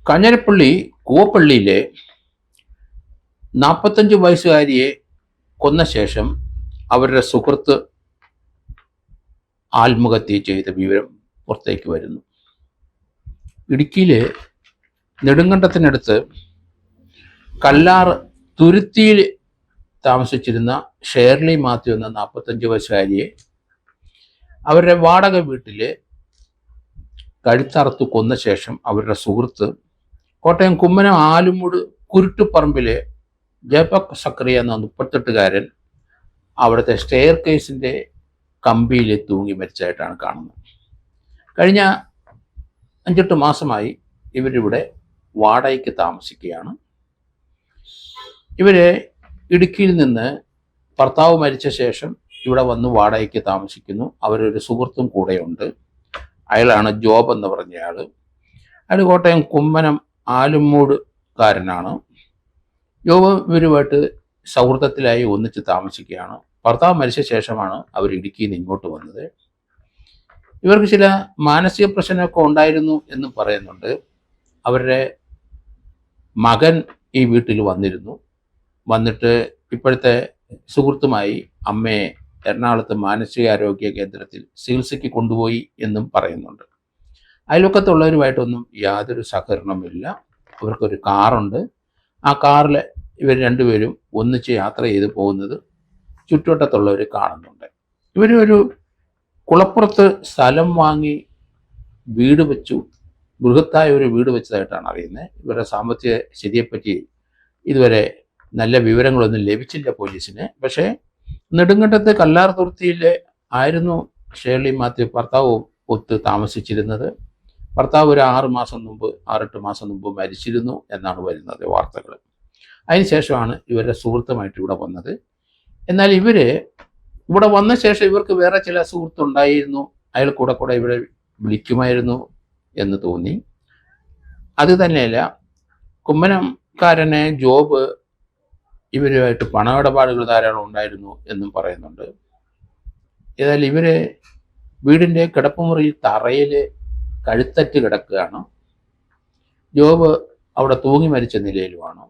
കാഞ്ഞിരപ്പള്ളി കൂവപ്പള്ളിയിലെ 45 വയസ്സുകാരിയെ കൊന്ന ശേഷം അവരുടെ സുഹൃത്ത് ആത്മഹത്യ ചെയ്ത വിവരം പുറത്തേക്ക് വരുന്നു. ഇടുക്കിയിലെ നെടുങ്കണ്ടത്തിനടുത്ത് കല്ലാർ തുരുത്തിയിൽ താമസിച്ചിരുന്ന ഷേർലി മാത്യു എന്ന 45 വയസ്സുകാരിയെ അവരുടെ വാടക വീട്ടിൽ കഴുത്തറുത്ത് കൊന്ന ശേഷം അവരുടെ സുഹൃത്ത് കോട്ടയം കുമ്മനം ആലുമൂട് കുരുട്ടുപറമ്പിലെ ജയപക് സക്രിയ എന്ന 38കാരൻ അവിടുത്തെ സ്റ്റെയർ കേസിൻ്റെ കമ്പിയിൽ തൂങ്ങി മരിച്ചതായിട്ടാണ് കാണുന്നത്. കഴിഞ്ഞ 5-8 മാസമായി ഇവരിവിടെ വാടകയ്ക്ക് താമസിക്കുകയാണ്. ഇവര് ഇടുക്കിയിൽ നിന്ന് ഭർത്താവ് മരിച്ച ശേഷം ഇവിടെ വന്ന് വാടകയ്ക്ക് താമസിക്കുന്നു. അവരൊരു സുഹൃത്തും കൂടെയുണ്ട്. അയാളാണ് ജോബ് എന്ന് പറഞ്ഞയാൾ. അയാൾ കോട്ടയം കുമ്മനം ആലുമൂടുകാരനാണ്. ജോബ് ഇവരുമായിട്ട് സൗഹൃദത്തിലായി ഒന്നിച്ച് താമസിക്കുകയാണ്. ഭർത്താവ് മരിച്ച ശേഷമാണ് അവർ ഇടുക്കിയിൽ നിന്ന് ഇങ്ങോട്ട് വന്നത്. ഇവർക്ക് ചില മാനസിക പ്രശ്നമൊക്കെ ഉണ്ടായിരുന്നു എന്നും പറയുന്നുണ്ട്. അവരുടെ മകൻ ഈ വീട്ടിൽ വന്നിട്ട് ഇപ്പോഴത്തെ സുഹൃത്തുമായി അമ്മയെ എറണാകുളത്ത് മാനസികാരോഗ്യ കേന്ദ്രത്തിൽ ചികിത്സയ്ക്ക് കൊണ്ടുപോയി എന്നും പറയുന്നുണ്ട്. അയൽവക്കത്തുള്ളവരുമായിട്ടൊന്നും യാതൊരു സഹകരണമില്ല. ഇവർക്കൊരു കാറുണ്ട്. ആ കാറിൽ ഇവർ രണ്ടുപേരും ഒന്നിച്ച് യാത്ര ചെയ്ത് പോകുന്നത് ചുറ്റുവട്ടത്തുള്ളവർ കാണുന്നുണ്ട്. ഇവരൊരു കുളപ്പുറത്ത് സ്ഥലം വാങ്ങി വീട് വെച്ചു, ബൃഹത്തായ ഒരു വീട് വെച്ചതായിട്ടാണ് അറിയുന്നത്. ഇവരുടെ സാമ്പത്തിക സ്ഥിതിയെപ്പറ്റി ഇതുവരെ നല്ല വിവരങ്ങളൊന്നും ലഭിച്ചില്ല പോലീസിന്. പക്ഷേ നെടുങ്കണ്ടത്തെ കല്ലാർ തുരുത്തിയിലെ ആയിരുന്നു ഷേർലി മാത്യു ഭർത്താവ് ഒത്ത് താമസിച്ചിരുന്നത്. ഭർത്താവ് ഒരു 6-8 മാസം മുമ്പ് മരിച്ചിരുന്നു എന്നാണ് വരുന്നത് വാർത്തകൾ. അതിനുശേഷമാണ് ഇവരുടെ സുഹൃത്തുമായിട്ട് ഇവിടെ വന്നത്. എന്നാൽ ഇവിടെ വന്ന ശേഷം ഇവർക്ക് വേറെ ചില സുഹൃത്തുണ്ടായിരുന്നു. അയാൾ കൂടെ ഇവരെ വിളിക്കുമായിരുന്നു എന്ന് തോന്നി. അത് തന്നെയല്ല, കുമ്മനംകാരനെ ജോബ് ഇവരുമായിട്ട് പണമിടപാടുകൾ ധാരാളം ഉണ്ടായിരുന്നു എന്നും പറയുന്നുണ്ട്. ഏതായാലും ഇവര് വീടിൻ്റെ കിടപ്പുമുറി തറയിൽ കഴുത്തറ്റ് കിടക്കുകയാണ്. ജോബ് അവിടെ തൂങ്ങി മരിച്ച നിലയിലുമാണ്.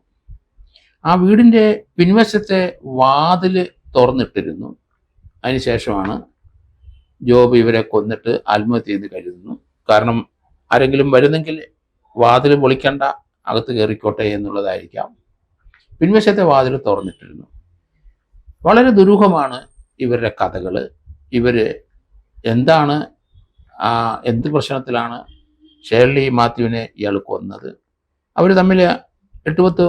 ആ വീടിൻ്റെ പിൻവശത്തെ വാതിൽ തുറന്നിട്ടിരുന്നു. അതിനുശേഷമാണ് ജോബ് ഇവരെ കൊന്നിട്ട് ആത്മഹത്യ ചെയ്ത് കരുതുന്നു. കാരണം ആരെങ്കിലും വരുന്നെങ്കിൽ വാതിൽ പൊളിക്കണ്ട, അകത്ത് കയറിക്കോട്ടെ എന്നുള്ളതായിരിക്കാം. പിൻവശത്തെ വാതിൽ തുറന്നിട്ടിരുന്നു. വളരെ ദുരൂഹമാണ് ഇവരുടെ കഥകൾ. എന്ത് പ്രശ്നത്തിലാണ് ഷേർലി മാത്യുവിനെ ഇയാൾ കൊന്നത്? അവർ തമ്മിൽ 8-10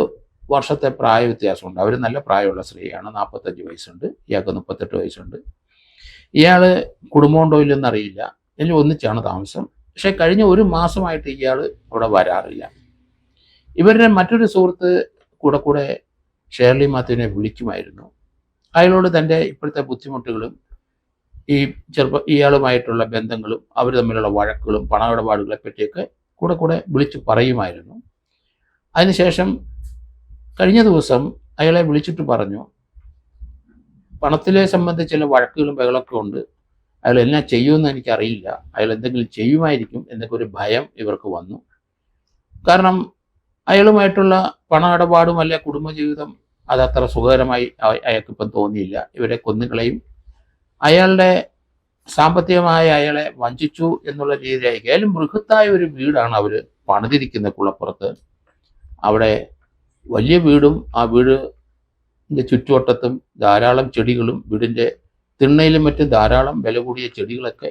വർഷത്തെ പ്രായ വ്യത്യാസമുണ്ട്. അവർ നല്ല പ്രായമുള്ള സ്ത്രീയാണ്. 45 വയസ്സുണ്ട്, ഇയാൾക്ക് 38 വയസ്സുണ്ട്. ഇയാൾ കുടുംബമുണ്ടോ ഇല്ലെന്ന് അറിയില്ല. ഇതിൽ ഒന്നിച്ചാണ് താമസം. പക്ഷെ കഴിഞ്ഞ 1 മാസമായിട്ട് ഇയാൾ അവിടെ വരാറില്ല. ഇവരുടെ മറ്റൊരു സുഹൃത്ത് കൂടെ ഷേർലി മാത്യുവിനെ വിളിക്കുമായിരുന്നു. അയാളോട് തൻ്റെ ഇപ്പോഴത്തെ ബുദ്ധിമുട്ടുകളും ഇയാളുമായിട്ടുള്ള ബന്ധങ്ങളും അവർ തമ്മിലുള്ള വഴക്കുകളും പണമിടപാടുകളെ പറ്റിയൊക്കെ കൂടെ വിളിച്ചു പറയുമായിരുന്നു. അതിനുശേഷം കഴിഞ്ഞ ദിവസം അയാളെ വിളിച്ചിട്ട് പറഞ്ഞു, പണത്തിലെ സംബന്ധിച്ചുള്ള വഴക്കുകളും ബഹളമൊക്കെ ഉണ്ട്. അയാൾ എന്നാ ചെയ്യുമെന്ന് എനിക്കറിയില്ല. അയാൾ എന്തെങ്കിലും ചെയ്യുമായിരിക്കും എന്നൊക്കെ ഒരു ഭയം ഇവർക്ക് വന്നു. കാരണം അയാളുമായിട്ടുള്ള പണമിടപാടും അല്ല കുടുംബജീവിതം അതത്ര സുഖകരമായി അയാൾക്കിപ്പം തോന്നിയില്ല. ഇവരെ കൊന്നുകളയും, അയാളുടെ സാമ്പത്തികമായി അയാളെ വഞ്ചിച്ചു എന്നുള്ള രീതിയിലായിരിക്കും. അയാലും ബൃഹത്തായ ഒരു വീടാണ് അവർ പണിതിരിക്കുന്ന കുളപ്പുറത്ത്. അവിടെ വലിയ വീടും ആ വീടിൻ്റെ ചുറ്റുവട്ടത്തും ധാരാളം ചെടികളും വീടിൻ്റെ തിണ്ണയിലും മറ്റും ധാരാളം വില കൂടിയ ചെടികളൊക്കെ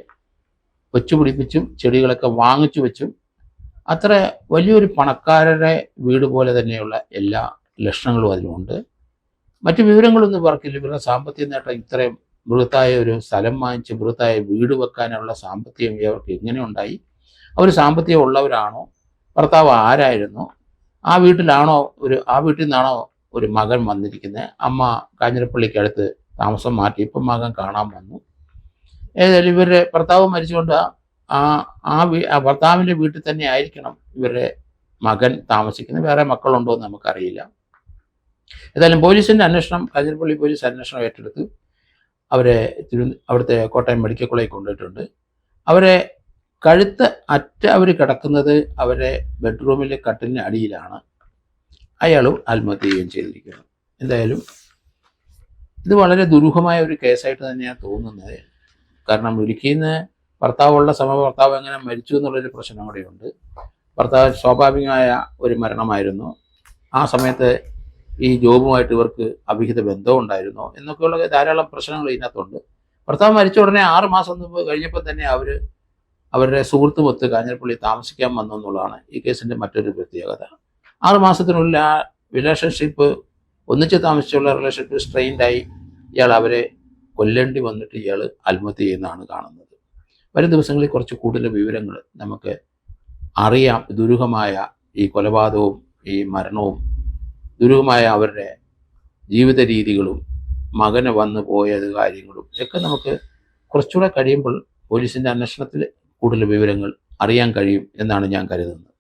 വെച്ചുപിടിപ്പിച്ചും ചെടികളൊക്കെ വാങ്ങിച്ചു വെച്ചും അത്ര വലിയൊരു പണക്കാരുടെ വീട് പോലെ തന്നെയുള്ള എല്ലാ ലക്ഷണങ്ങളും അതിലുണ്ട്. മറ്റു വിവരങ്ങളൊന്നും പറക്കില്ല. ഇവരുടെ സാമ്പത്തിക നേട്ടം ഇത്രയും ബൃഹത്തായ ഒരു സ്ഥലം വാങ്ങിച്ച് ബൃഹത്തായ വീട് വെക്കാനുള്ള സാമ്പത്തികം ഇവർക്ക് എങ്ങനെ ഉണ്ടായി? അവർ സാമ്പത്തികം ഉള്ളവരാണോ? ഭർത്താവ് ആരായിരുന്നു? ആ വീട്ടിൽ നിന്നാണോ ഒരു മകൻ വന്നിരിക്കുന്നത്? അമ്മ കാഞ്ഞിരപ്പള്ളിക്കടുത്ത് താമസം മാറ്റി ഇപ്പം മകൻ കാണാൻ വന്നു. ഏതായാലും ഇവരുടെ ഭർത്താവ് മരിച്ചുകൊണ്ട് ആ ഭർത്താവിൻ്റെ വീട്ടിൽ തന്നെ ആയിരിക്കണം ഇവരുടെ മകൻ താമസിക്കുന്നത്. വേറെ മക്കളുണ്ടോ എന്ന് നമുക്കറിയില്ല. ഏതായാലും പോലീസിൻ്റെ അന്വേഷണം, കാഞ്ഞിരപ്പള്ളി പോലീസ് അന്വേഷണം ഏറ്റെടുത്ത് അവരെ അവിടുത്തെ കോട്ടയം മെഡിക്കൽ കോളേജിൽ കൊണ്ടുപോയിട്ടുണ്ട്. അവരെ കഴുത്ത് അവർ കിടക്കുന്നത് അവരെ ബെഡ്റൂമിലെ കട്ടിലിന് അടിയിലാണ്. അയാളും ആത്മഹത്യ ചെയ്യുകയും ചെയ്തിരിക്കുന്നത്. എന്തായാലും ഇത് വളരെ ദുരൂഹമായ ഒരു കേസായിട്ട് തന്നെയാണ് തോന്നുന്നത്. കാരണം ഇടുക്കിയിൽ നിന്ന് ഭർത്താവുള്ള സമയം ഭർത്താവ് എങ്ങനെ മരിച്ചു എന്നുള്ളൊരു പ്രശ്നം കൂടെയുണ്ട്. ഭർത്താവ് സ്വാഭാവികമായ ഒരു മരണമായിരുന്നു. ആ സമയത്ത് ഈ ജോബുമായിട്ട് ഇവർക്ക് അവിഹിത ബന്ധവും ഉണ്ടായിരുന്നു എന്നൊക്കെയുള്ള ധാരാളം പ്രശ്നങ്ങൾ ഇതിനകത്തുണ്ട്. ഭർത്താവ് മരിച്ച ഉടനെ 6 മാസം മുമ്പ് കഴിഞ്ഞപ്പോൾ തന്നെ അവരുടെ സുഹൃത്തുമൊത്ത് കാഞ്ഞിരപ്പള്ളി താമസിക്കാൻ വന്നു എന്നുള്ളതാണ് ഈ കേസിൻ്റെ മറ്റൊരു പ്രത്യേകത. 6 മാസത്തിനുള്ളിൽ ആ റിലേഷൻഷിപ്പ് ഒന്നിച്ച് താമസിച്ചുള്ള റിലേഷൻഷിപ്പ് സ്ട്രെയിൻഡായി ഇയാൾ അവരെ കൊല്ലേണ്ടി വന്നിട്ട് ഇയാൾ ആത്മഹത്യ ചെയ്യുന്നതാണ് കാണുന്നത്. വരും ദിവസങ്ങളിൽ കുറച്ച് കൂടുതൽ വിവരങ്ങൾ നമുക്ക് അറിയാം. ദുരൂഹമായ ഈ കൊലപാതകവും ഈ മരണവും ദുരൂഹമായ അവരുടെ ജീവിത രീതികളും മകന് വന്നു പോയത് കാര്യങ്ങളും ഒക്കെ നമുക്ക് കുറച്ചുകൂടെ കഴിയുമ്പോൾ പോലീസിൻ്റെ അന്വേഷണത്തിൽ കൂടുതൽ വിവരങ്ങൾ അറിയാൻ കഴിയും എന്നാണ് ഞാൻ കരുതുന്നത്.